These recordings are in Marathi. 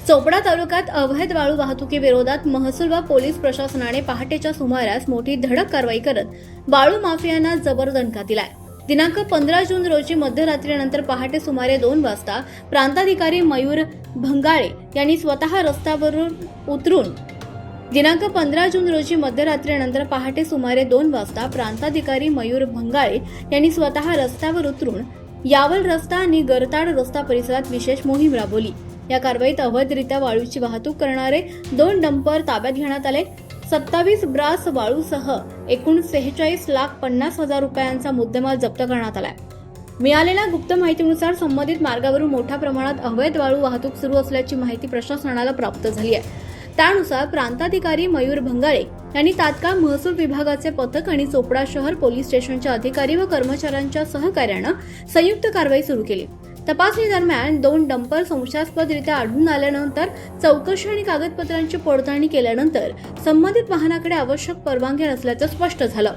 चोपडा तालुक्यात अवैध वाळू वाहतुकीविरोधात महसूल व पोलीस प्रशासनाने पहाटेच्या सुमारास मोठी धडक कारवाई करत वाळू माफियांना जबर दणका दिलाय। दिनांक 15 जून रोजी मध्यरात्रीनंतर पहाटे सुमारे 2 वाजता प्रांताधिकारी मयूर भंगाळे यांनी स्वतः रस्त्यावरून उतरून दिनांक 15 जून रोजी मध्यरात्रीनंतर पहाटे सुमारे 2 वाजता प्रांताधिकारी मयूर भंगाळे यांनी स्वतः रस्त्यावर उतरून यावल रस्ता आणि गरताड रस्ता परिसरात विशेष मोहीम राबवली। या कारवाईत अवैधरित्या वाळूची वाहतूक करणारे 2 डंपर ताब्यात घेण्यात आले। 27 ब्रास वाळूसह एकूण 46,50,000 रुपयांचा मुद्देमाल जप्त करण्यात आलाय। मिळालेल्या गुप्त माहितीनुसार संबंधित मार्गावरून मोठ्या प्रमाणात अवैध वाळू वाहतूक सुरू असल्याची माहिती प्रशासनाला प्राप्त झाली आहे। त्यानुसार प्रांताधिकारी मयूर भंगाळे यांनी तात्काळ महसूल विभागाचे पथक आणि चोपडा शहर पोलीस स्टेशनच्या अधिकारी व कर्मचाऱ्यांच्या सहकार्याने संयुक्त कारवाई सुरू केली। तपासणी दरम्यान 2 डंपर संशयास्पदरित्या आढळून आल्यानंतर चौकशी आणि कागदपत्रांची पडताळणी केल्यानंतर संबंधित वाहनाकडे आवश्यक परवानगी नसल्याचं स्पष्ट झालं।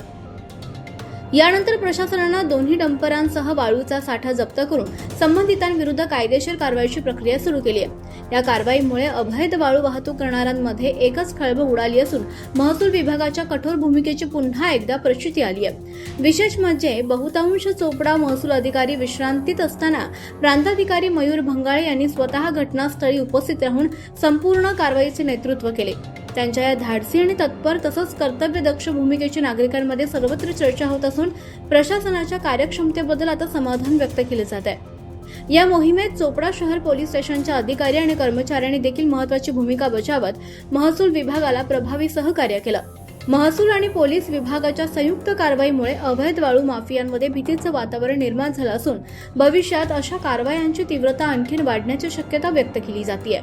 यानंतर प्रशासनाने दोन्ही डंपरांसह वाळूचा साठा जप्त करून संबंधितांविरुद्ध कायदेशीर कारवाईची प्रक्रिया सुरू केली आहे। या कारवाईमुळे अवैध वाळू वाहतूक करणाऱ्यांमध्ये एकच खळबळ उडाली असून महसूल विभागाच्या कठोर भूमिकेची पुन्हा एकदा प्रचिती आली आहे। विशेष म्हणजे बहुतांश चोपडा महसूल अधिकारी विश्रांतीत असताना प्रांताधिकारी मयूर भंगाळे यांनी स्वतः घटनास्थळी उपस्थित राहून संपूर्ण कारवाईचे नेतृत्व केले। त्यांच्या या धाडसी आणि तत्पर तसंच कर्तव्यदक्ष भूमिकेची नागरिकांमध्ये सर्वत्र चर्चा होत असून प्रशासनाच्या कार्यक्षमतेबद्दल आता समाधान व्यक्त केले जात आहे। या मोहिमेत चोपडा शहर पोलीस स्टेशनच्या अधिकारी आणि कर्मचाऱ्यांनी देखील महत्त्वाची भूमिका बजावत महसूल विभागाला प्रभावी सहकार्य केलं। महसूल आणि पोलीस विभागाच्या संयुक्त कारवाईमुळे अवैध वाळू माफियांमध्ये भीतीचं वातावरण निर्माण झालं असून भविष्यात अशा कारवायांची तीव्रता आणखी वाढण्याची शक्यता व्यक्त केली जाते।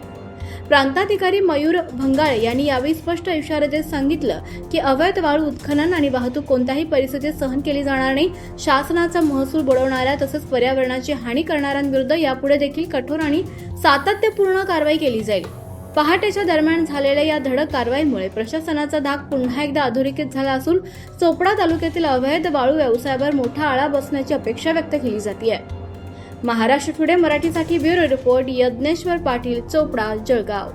प्रांताधिकारी मयूर भंगाळे यांनी यावेळी स्पष्ट इशारा देत सांगितलं की अवैध वाळू उत्खनन आणि वाहतूक कोणत्याही परिस्थितीत सहन केली जाणार नाही। शासनाचा महसूल बुडवणाऱ्या तसेच पर्यावरणाची हानी करणाऱ्यांविरुद्ध यापुढे देखील कठोर आणि सातत्यपूर्ण कारवाई केली जाईल। पहाटेच्या दरम्यान झालेल्या या धडक कारवाईमुळे प्रशासनाचा धाक पुन्हा एकदा अधोरेखित झाला असून चोपडा तालुक्यातील अवैध वाळू व्यवसायावर मोठा आळा बसण्याची अपेक्षा व्यक्त केली जाते। महाराष्ट्र टुडे मराठीसाठी ब्युरो रिपोर्ट यज्ञेश्वर पाटील, चोपडा, जळगाव।